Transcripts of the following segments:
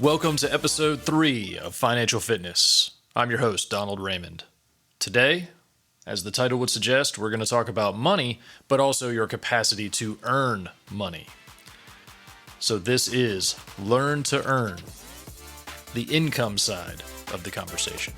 Welcome to episode 3 of Financial Fitness. I'm your host, Donald Raymond. Today, as the title would suggest, we're going to talk about money, but also your capacity to earn money. So this is Learn to Earn, the income side of the conversation.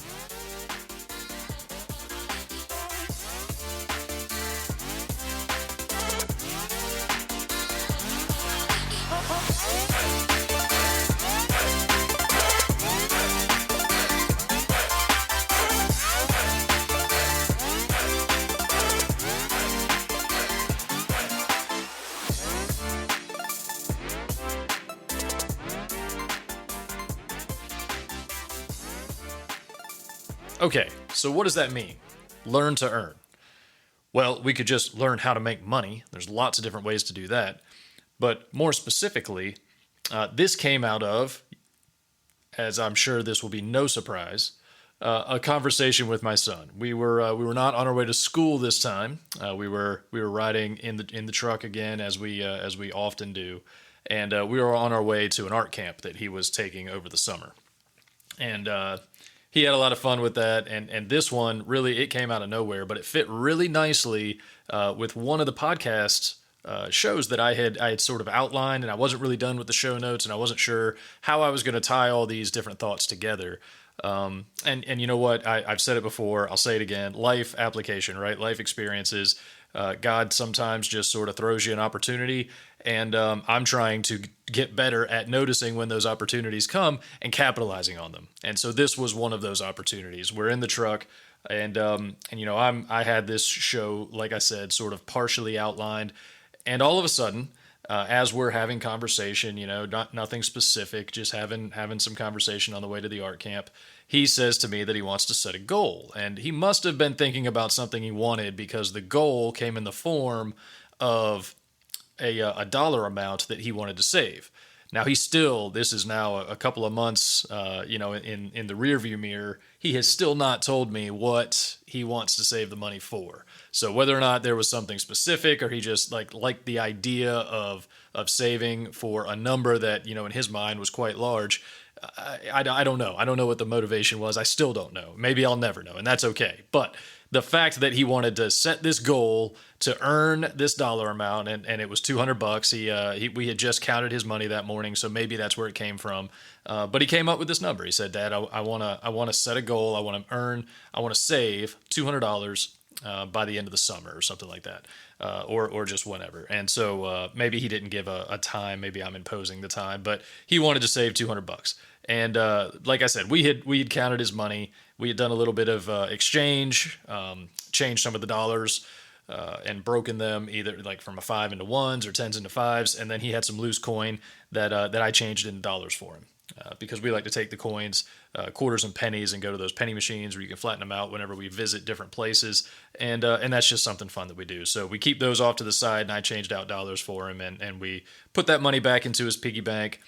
Okay, so what does that mean? Learn to earn. Well, we could just learn how to make money. There's lots of different ways to do that. But more specifically, this came out of, as I'm sure this will be no surprise, a conversation with my son. We were not on our way to school this time. We were riding in the truck again, as we often do, and we were on our way to an art camp that he was taking over the summer. And he had a lot of fun with that, and this one, really, it came out of nowhere, but it fit really nicely with one of the podcast shows that I had sort of outlined, and I wasn't really done with the show notes, and I wasn't sure how I was going to tie all these different thoughts together. And you know what? I've said it before, I'll say it again, life application, right? Life experiences. God sometimes just sort of throws you an opportunity, and I'm trying to get better at noticing when those opportunities come and capitalizing on them. And so this was one of those opportunities. We're in the truck, and you know, I had this show, like I said, sort of partially outlined, and all of a sudden, as we're having conversation, you know, nothing specific, just having some conversation on the way to the art camp, he says to me that he wants to set a goal. And he must have been thinking about something he wanted, because the goal came in the form of a dollar amount that he wanted to save. Now, this is now a couple of months, you know, in the rearview mirror. He has still not told me what he wants to save the money for. So whether or not there was something specific, or he just liked the idea of saving for a number that, you know, in his mind was quite large, I don't know. I don't know what the motivation was. I still don't know. Maybe I'll never know, and that's okay. But the fact that he wanted to set this goal to earn this dollar amount, and it was $200. We had just counted his money that morning, so maybe that's where it came from. But he came up with this number. He said, "Dad, I want to set a goal. I want to save $200 by the end of the summer," or something like that, or just whenever. And so maybe he didn't give a time. Maybe I'm imposing the time, but he wanted to save $200. And like I said, we had counted his money. We had done a little bit of exchange, changed some of the dollars, and broken them either like from a 5 into 1s or 10s into 5s. And then he had some loose coin that I changed into dollars for him, because we like to take the coins, quarters and pennies, and go to those penny machines where you can flatten them out whenever we visit different places. And that's just something fun that we do. So we keep those off to the side, and I changed out dollars for him, and we put that money back into his piggy bank.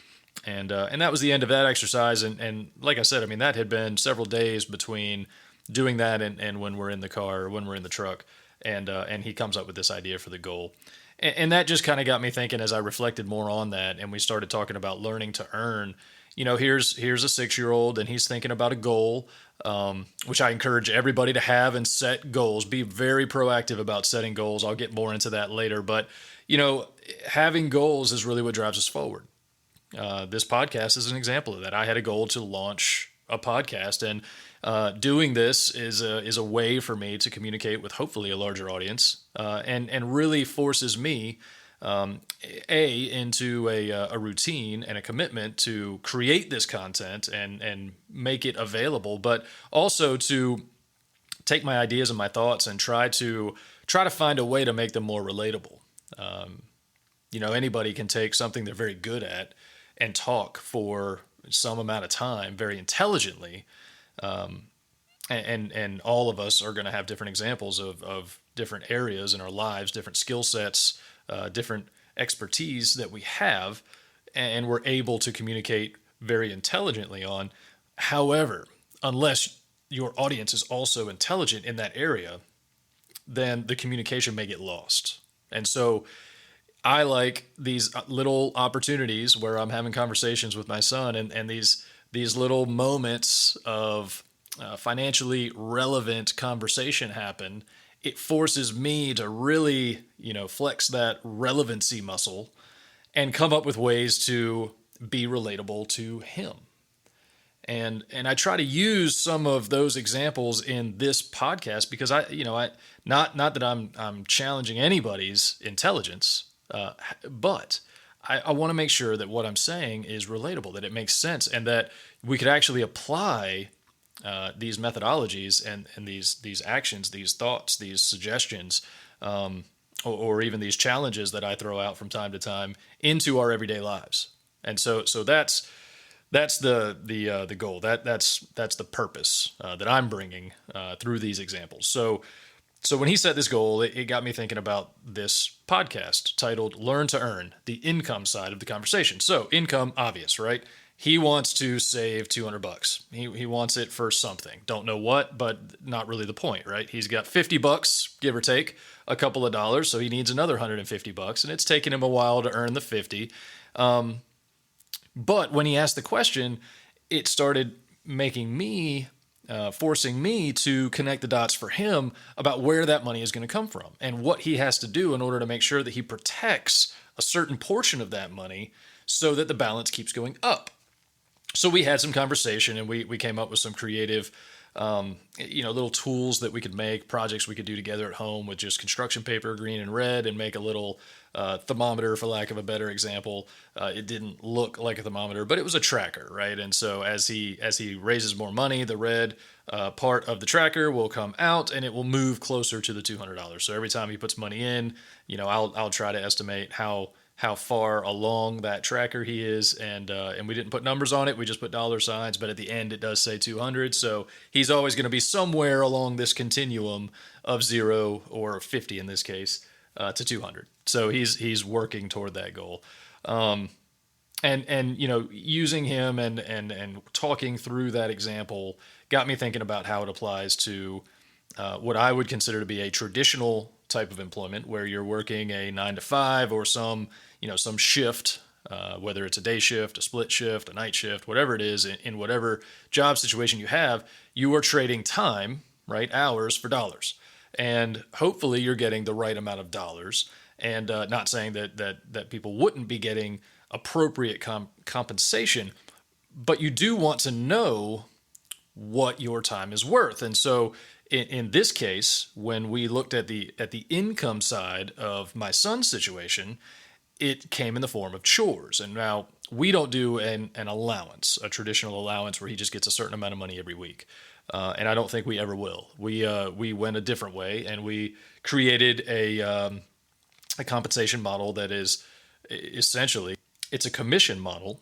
And that was the end of that exercise. And like I said, I mean, that had been several days between doing that and when we're in the car, or when we're in the truck, and he comes up with this idea for the goal. And that just kind of got me thinking as I reflected more on that, and we started talking about learning to earn. You know, here's a 6-year-old, and he's thinking about a goal, which I encourage everybody to have and set goals. Be very proactive about setting goals. I'll get more into that later. But, you know, having goals is really what drives us forward. This podcast is an example of that. I had a goal to launch a podcast, and doing this is a way for me to communicate with hopefully a larger audience, and really forces me into a routine and a commitment to create this content and make it available, but also to take my ideas and my thoughts and try to find a way to make them more relatable. You know, anybody can take something they're very good at and talk for some amount of time very intelligently, and all of us are going to have different examples of different areas in our lives, different skill sets, different expertise that we have, and we're able to communicate very intelligently on. However, unless your audience is also intelligent in that area, then the communication may get lost. And so I like these little opportunities where I'm having conversations with my son, and these little moments of financially relevant conversation happen. It forces me to really, flex that relevancy muscle and come up with ways to be relatable to him. And I try to use some of those examples in this podcast because I not that I'm challenging anybody's intelligence, but I want to make sure that what I'm saying is relatable, that it makes sense, and that we could actually apply these methodologies and these actions, these thoughts, these suggestions, or even these challenges that I throw out from time to time into our everyday lives. And so that's the goal. That's the purpose that I'm bringing through these examples. So when he set this goal, it got me thinking about this podcast titled "Learn to Earn: The Income Side of the Conversation." So income, obvious, right? He wants to save $200. He wants it for something. Don't know what, but not really the point, right? He's got $50, give or take, a couple of dollars, so he needs another $150, and it's taken him a while to earn the 50. But when he asked the question, it started making me, forcing me to connect the dots for him about where that money is going to come from and what he has to do in order to make sure that he protects a certain portion of that money so that the balance keeps going up. So we had some conversation, and we came up with some creative, little tools that we could make, projects we could do together at home with just construction paper, green and red, and make a little thermometer, for lack of a better example. It didn't look like a thermometer, but it was a tracker, right? And so as he raises more money, the red part of the tracker will come out, and it will move closer to the $200. So every time he puts money in, I'll try to estimate how far along that tracker he is, and we didn't put numbers on it. We just put dollar signs, but at the end it does say 200. So he's always going to be somewhere along this continuum of 0 or 50 in this case to 200. So he's working toward that goal. And using him and talking through that example got me thinking about how it applies to what I would consider to be a traditional type of employment, where you're working a 9 to 5 or some shift, whether it's a day shift, a split shift, a night shift, whatever it is, in whatever job situation you have, you are trading time, right, hours for dollars. And hopefully you're getting the right amount of dollars, and not saying that people wouldn't be getting appropriate compensation, but you do want to know what your time is worth. And so in this case, when we looked at the income side of my son's situation, it came in the form of chores. And now we don't do an allowance, a traditional allowance where he just gets a certain amount of money every week. And I don't think we ever will. We went a different way, and we created a compensation model that is essentially, it's a commission model.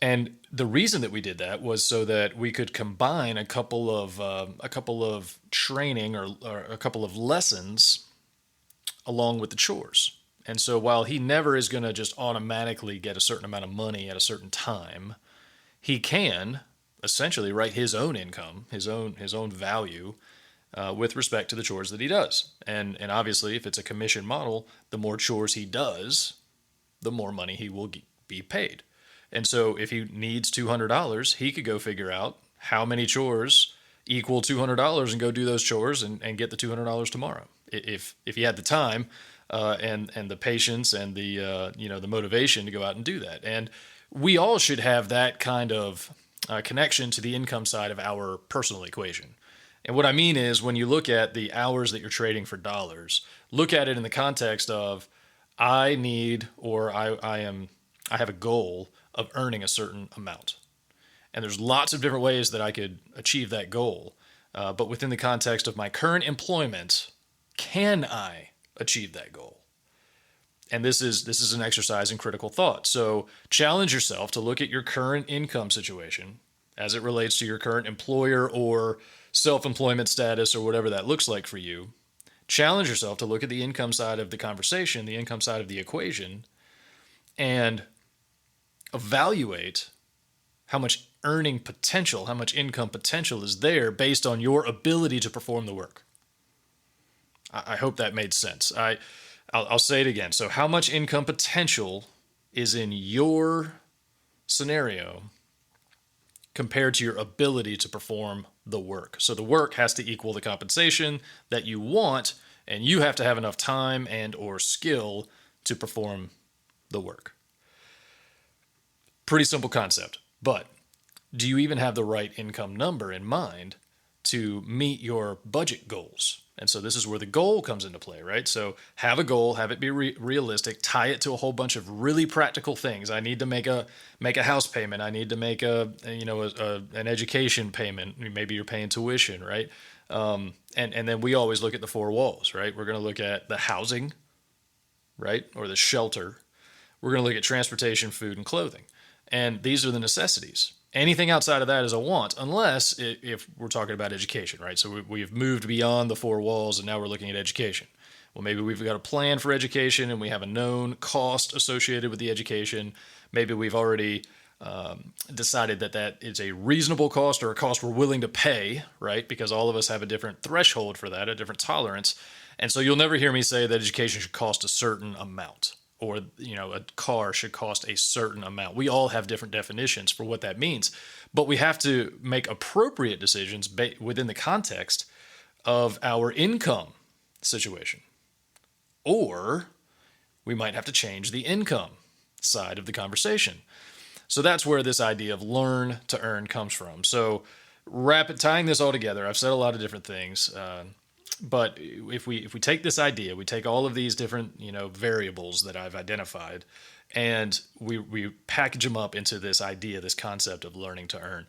And the reason that we did that was so that we could combine a couple of training or a couple of lessons along with the chores. And so while he never is going to just automatically get a certain amount of money at a certain time, he can essentially write his own income, his own value with respect to the chores that he does. And obviously, if it's a commission model, the more chores he does, the more money he will be paid. And so if he needs $200, he could go figure out how many chores equal $200 and go do those chores and get the $200 tomorrow. If he had the time and the patience and the motivation to go out and do that. And we all should have that kind of connection to the income side of our personal equation. And what I mean is, when you look at the hours that you're trading for dollars, look at it in the context of I need, or I have a goal of earning a certain amount. And there's lots of different ways that I could achieve that goal. But within the context of my current employment, can I achieve that goal? And this is an exercise in critical thought. So challenge yourself to look at your current income situation as it relates to your current employer or self-employment status or whatever that looks like for you. Challenge yourself to look at the income side of the conversation, the income side of the equation, and evaluate how much earning potential, how much income potential is there based on your ability to perform the work. I hope that made sense. I'll say it again. So, how much income potential is in your scenario compared to your ability to perform the work? So, the work has to equal the compensation that you want, and you have to have enough time and or skill to perform the work. Pretty simple concept, but do you even have the right income number in mind to meet your budget goals? And so this is where the goal comes into play, right? So have a goal, have it be realistic, tie it to a whole bunch of really practical things. I need to make a house payment. I need to make an education payment. Maybe you're paying tuition, right? And then we always look at the four walls, right? We're going to look at the housing, right, or the shelter. We're going to look at transportation, food, and clothing. And these are the necessities. Anything outside of that is a want, unless if we're talking about education, right? So we've moved beyond the four walls and now we're looking at education. Well, maybe we've got a plan for education and we have a known cost associated with the education. Maybe we've already decided that is a reasonable cost or a cost we're willing to pay, right? Because all of us have a different threshold for that, a different tolerance. And so you'll never hear me say that education should cost a certain amount, or a car should cost a certain amount. We all have different definitions for what that means, but we have to make appropriate decisions within the context of our income situation. Or we might have to change the income side of the conversation. So that's where this idea of learn to earn comes from. So tying this all together, I've said a lot of different things, but if we take this idea, we take all of these different variables that I've identified, and we package them up into this idea, this concept of learning to earn.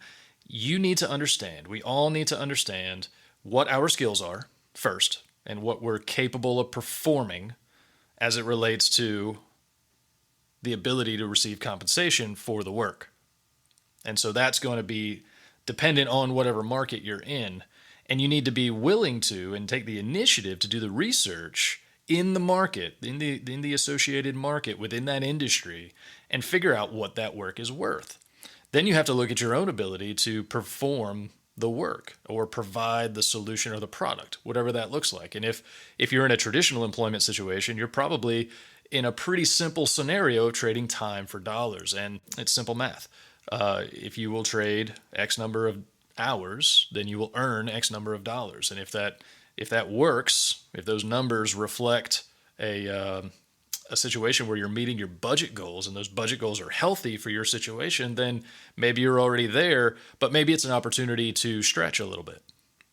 You need to understand. We all need to understand what our skills are first, and what we're capable of performing as it relates to the ability to receive compensation for the work. And so that's going to be dependent on whatever market you're in. And you need to be willing to and take the initiative to do the research in the market, in the associated market within that industry, and figure out what that work is worth. Then you have to look at your own ability to perform the work or provide the solution or the product, whatever that looks like. And if you're in a traditional employment situation, you're probably in a pretty simple scenario of trading time for dollars. And it's simple math. If you will trade X number of hours, then you will earn X number of dollars. And if that works, if those numbers reflect a situation where you're meeting your budget goals and those budget goals are healthy for your situation, then maybe you're already there, but maybe it's an opportunity to stretch a little bit.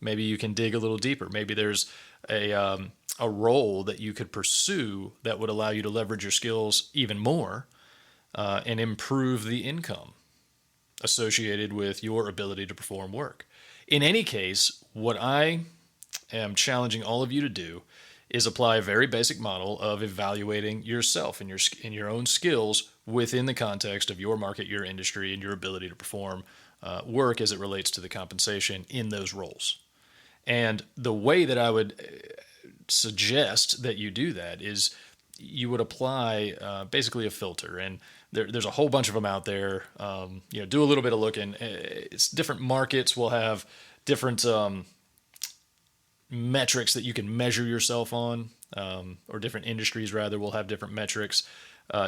Maybe you can dig a little deeper. Maybe there's a role that you could pursue that would allow you to leverage your skills even more and improve the income associated with your ability to perform work. In any case, what I am challenging all of you to do is apply a very basic model of evaluating yourself and your own skills within the context of your market, your industry, and your ability to perform work as it relates to the compensation in those roles. And the way that I would suggest that you do that is you would apply basically a filter, and there's a whole bunch of them out there. Do a little bit of looking. It's different markets will have different metrics that you can measure yourself on, or different industries rather will have different metrics.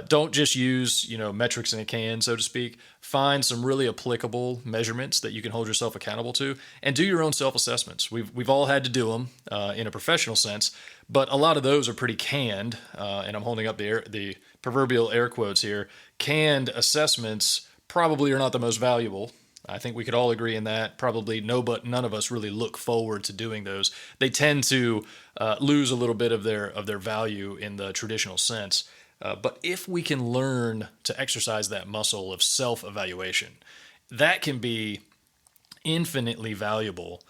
Don't just use metrics in a can, so to speak. Find some really applicable measurements that you can hold yourself accountable to, and do your own self-assessments. We've all had to do them in a professional sense, but a lot of those are pretty canned, and I'm holding up the proverbial air quotes here. Canned assessments probably are not the most valuable. I think we could all agree in that. Probably none of us really look forward to doing those. They tend to lose a little bit of their value in the traditional sense. But if we can learn to exercise that muscle of self-evaluation, that can be infinitely valuable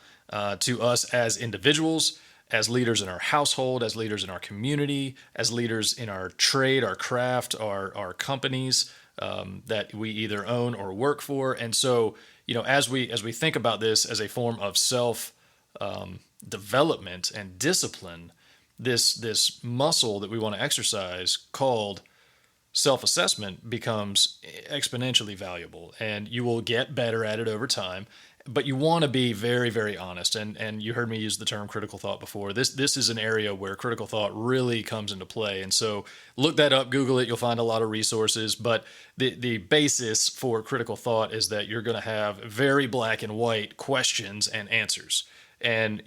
to us as individuals, as leaders in our household, as leaders in our community, as leaders in our trade, our craft, our companies that we either own or work for. And so, as we think about this as a form of self development and discipline, this muscle that we want to exercise called self-assessment becomes exponentially valuable, and you will get better at it over time. but you want to be very, very honest. And you heard me use the term critical thought before. This is an area where critical thought really comes into play. And so look that up, Google it. You'll find a lot of resources. But the basis for critical thought is that you're going to have very black and white questions and answers. And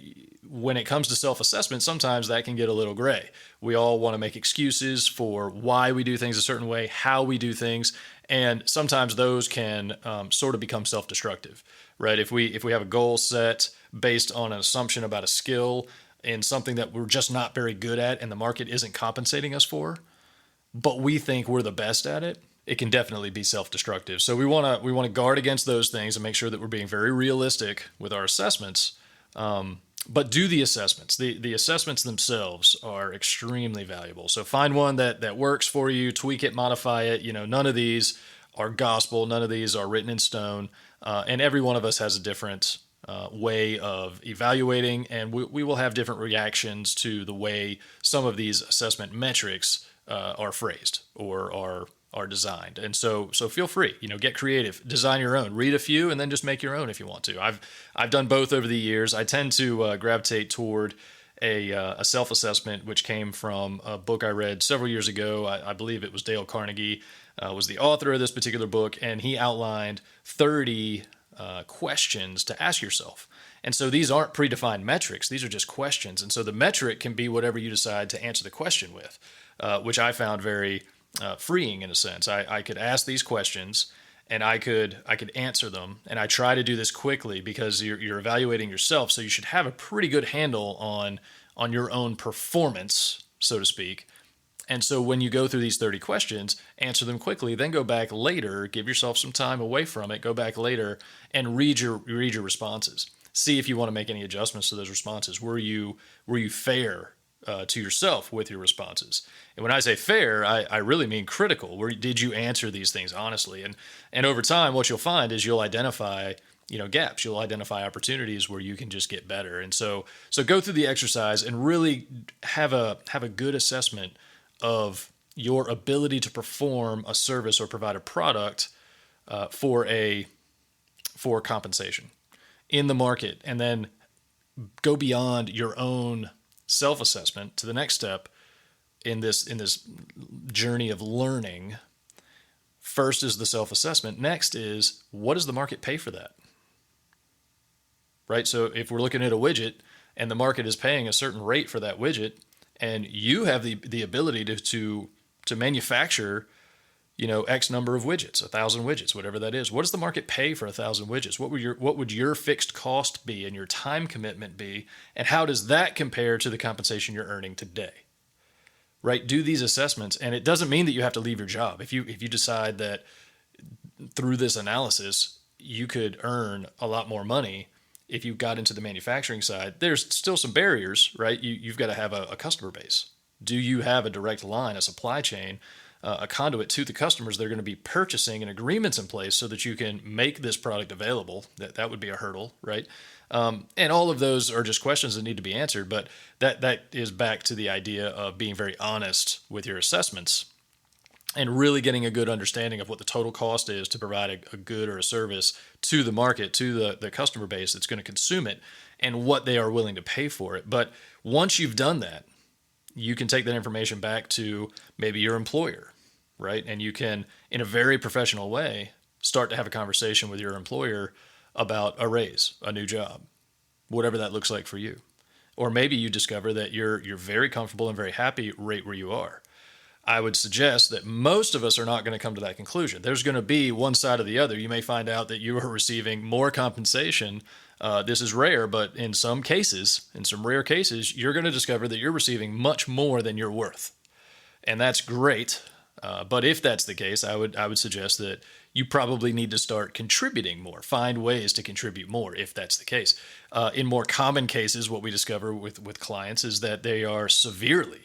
when it comes to self-assessment, sometimes that can get a little gray. We all want to make excuses for why we do things a certain way, how we do things, and sometimes those can sort of become self-destructive, right? If we have a goal set based on an assumption about a skill in something that we're just not very good at, and the market isn't compensating us for, but we think we're the best at it, it can definitely be self-destructive. So we want to guard against those things and make sure that we're being very realistic with our assessments. But do the assessments. The assessments themselves are extremely valuable. So find one that works for you, tweak it, modify it. None of these are gospel. None of these are written in stone. And every one of us has a different way of evaluating, and we will have different reactions to the way some of these assessment metrics are phrased or are designed. And so feel free, get creative, design your own, read a few, and then just make your own if you want to. I've done both over the years. I tend to gravitate toward a self-assessment, which came from a book I read several years ago. I believe it was Dale Carnegie was the author of this particular book, and he outlined 30 questions to ask yourself. And so these aren't predefined metrics. These are just questions. And so the metric can be whatever you decide to answer the question with, which I found very freeing in a sense. I could ask these questions and I could answer them. And I try to do this quickly because you're evaluating yourself. So you should have a pretty good handle on your own performance, so to speak. And so when you go through these 30 questions, answer them quickly, then go back later, give yourself some time away from it, go back later and read your responses. See if you want to make any adjustments to those responses. Were you fair to yourself with your responses? And when I say fair, I really mean critical. Did you answer these things honestly? And over time, what you'll find is you'll identify gaps. You'll identify opportunities where you can just get better. And so go through the exercise and really have a good assessment of your ability to perform a service or provide a product for compensation in the market, and then go beyond your own self-assessment to the next step in this journey of learning. First is the self-assessment. Next is, what does the market pay for that? Right? So if we're looking at a widget and the market is paying a certain rate for that widget, and you have the ability to manufacture, X number of widgets, 1,000 widgets, whatever that is. What does the market pay for 1,000 widgets? What would your fixed cost be and your time commitment be? And how does that compare to the compensation you're earning today? Right? Do these assessments. And it doesn't mean that you have to leave your job. If you decide that through this analysis, you could earn a lot more money if you got into the manufacturing side, there's still some barriers, right? You've got to have a customer base. Do you have a direct line, a supply chain, a conduit to the customers that are going to be purchasing and agreements in place so that you can make this product available? That would be a hurdle, right? And all of those are just questions that need to be answered, but that is back to the idea of being very honest with your assessments and really getting a good understanding of what the total cost is to provide a good or a service to the market, to the customer base that's going to consume it, and what they are willing to pay for it. But once you've done that, you can take that information back to maybe your employer, right? And you can, in a very professional way, start to have a conversation with your employer about a raise, a new job, whatever that looks like for you. Or maybe you discover that you're very comfortable and very happy right where you are. I would suggest that most of us are not going to come to that conclusion. There's going to be one side or the other. You may find out that you are receiving more compensation. This is rare, but in some cases, in some rare cases, you're going to discover that you're receiving much more than you're worth. And that's great. But if that's the case, I would suggest that you probably need to start contributing more. Find ways to contribute more if that's the case. In more common cases, what we discover with clients is that they are severely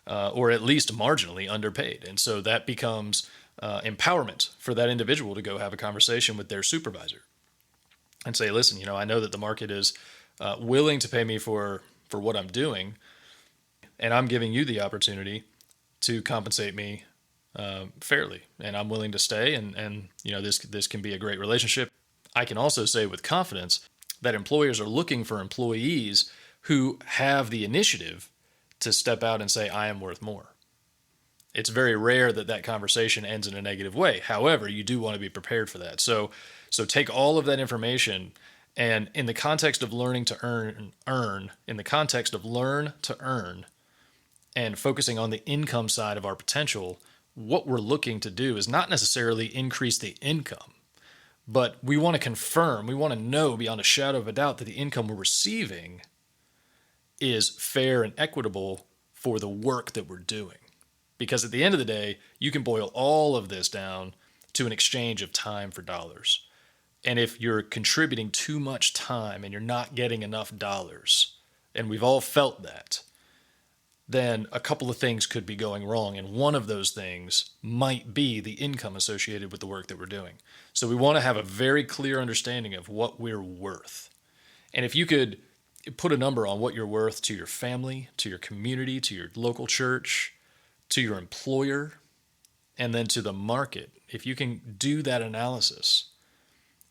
or at least marginally underpaid. And so that becomes empowerment for that individual to go have a conversation with their supervisor and say, listen, I know that the market is willing to pay me for what I'm doing, and I'm giving you the opportunity to compensate me fairly, and I'm willing to stay, and this can be a great relationship. I can also say with confidence that employers are looking for employees who have the initiative to step out and say, I am worth more. It's very rare that that conversation ends in a negative way. However, you do want to be prepared for that. So take all of that information and in the context of learning to earn, in the context of learn to earn and focusing on the income side of our potential, what we're looking to do is not necessarily increase the income, but we want to confirm, we want to know beyond a shadow of a doubt that the income we're receiving is fair and equitable for the work that we're doing. Because at the end of the day, you can boil all of this down to an exchange of time for dollars. And if you're contributing too much time and you're not getting enough dollars, and we've all felt that, then a couple of things could be going wrong. And one of those things might be the income associated with the work that we're doing. So we want to have a very clear understanding of what we're worth. And if you could put a number on what you're worth to your family, to your community, to your local church, to your employer, and then to the market, if you can do that analysis,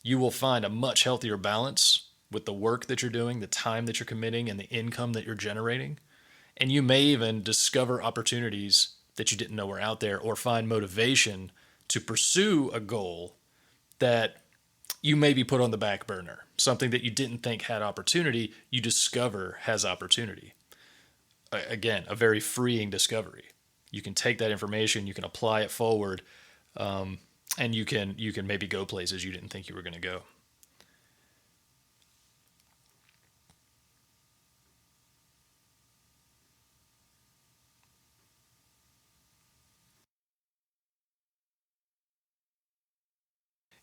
you will find a much healthier balance with the work that you're doing, the time that you're committing, and the income that you're generating. And you may even discover opportunities that you didn't know were out there or find motivation to pursue a goal that you maybe put on the back burner. Something that you didn't think had opportunity, you discover has opportunity. Again, a very freeing discovery. You can take that information, you can apply it forward, and you can maybe go places you didn't think you were going to go.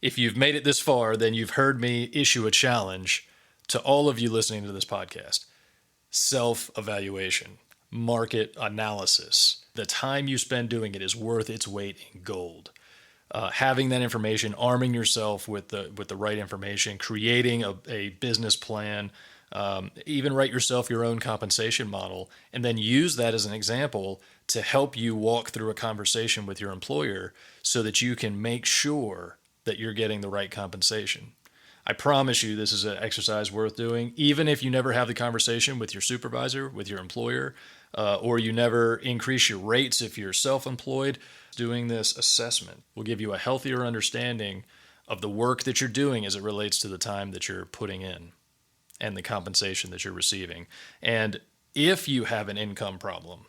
If you've made it this far, then you've heard me issue a challenge to all of you listening to this podcast. Self-evaluation, market analysis. The time you spend doing it is worth its weight in gold. Having that information, arming yourself with the right information, creating a business plan, even write yourself your own compensation model, and then use that as an example to help you walk through a conversation with your employer so that you can make sure that you're getting the right compensation. I promise you this is an exercise worth doing, even if you never have the conversation with your supervisor, with your employer, or you never increase your rates if you're self-employed. Doing this assessment will give you a healthier understanding of the work that you're doing as it relates to the time that you're putting in and the compensation that you're receiving. And if you have an income problem,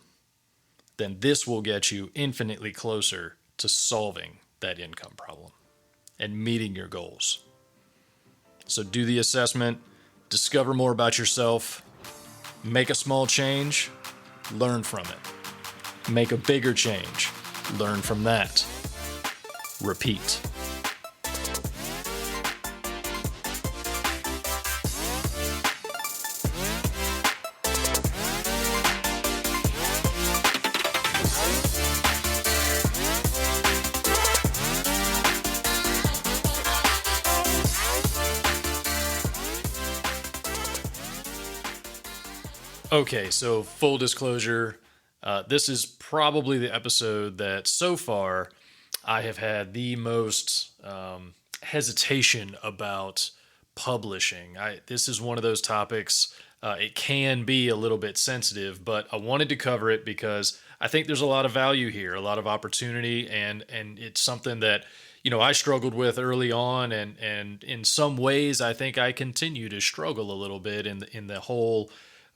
then this will get you infinitely closer to solving that income problem and meeting your goals. So do the assessment, discover more about yourself, make a small change, learn from it. Make a bigger change, learn from that. Repeat. Okay, so full disclosure, this is probably the episode that so far I have had the most hesitation about publishing. This is one of those topics, it can be a little bit sensitive, but I wanted to cover it because I think there's a lot of value here, a lot of opportunity, and it's something that I struggled with early on, and in some ways I think I continue to struggle a little bit in the whole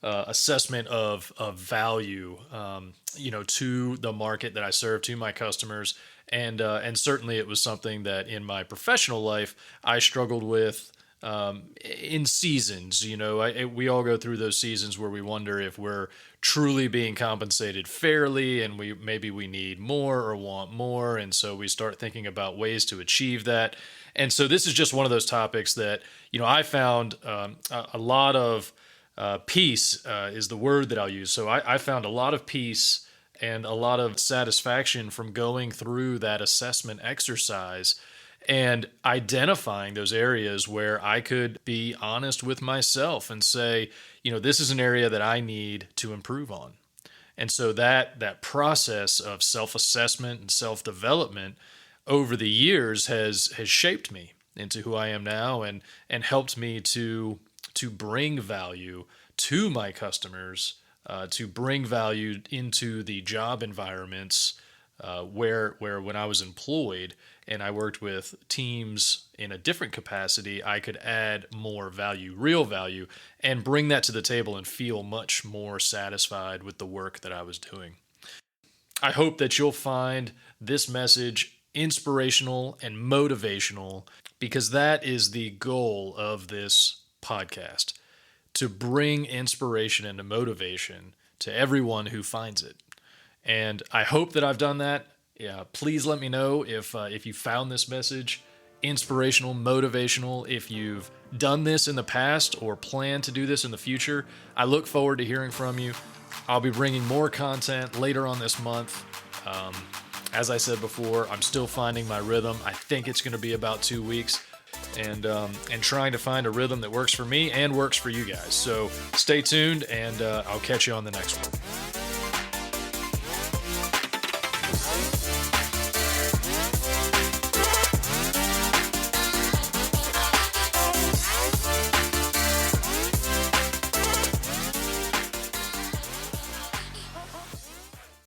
assessment of value, to the market that I serve, to my customers, and certainly it was something that in my professional life I struggled with in seasons. We all go through those seasons where we wonder if we're truly being compensated fairly, and maybe we need more or want more, and so we start thinking about ways to achieve that. And so this is just one of those topics that I found a lot of peace is the word that I'll use. So I found a lot of peace and a lot of satisfaction from going through that assessment exercise and identifying those areas where I could be honest with myself and say, this is an area that I need to improve on. And so that process of self-assessment and self-development over the years has shaped me. into who I am now, and helped me to bring value to my customers, to bring value into the job environments where when I was employed and I worked with teams in a different capacity, I could add more value, real value, and bring that to the table and feel much more satisfied with the work that I was doing. I hope that you'll find this message inspirational and motivational, because that is the goal of this podcast, to bring inspiration and motivation to everyone who finds it. And I hope that I've done that. Yeah, please let me know if you found this message inspirational, motivational, if you've done this in the past or plan to do this in the future. I look forward to hearing from you. I'll be bringing more content later on this month. As I said before, I'm still finding my rhythm. I think it's going to be about 2 weeks, and trying to find a rhythm that works for me and works for you guys. So stay tuned, and I'll catch you on the next one.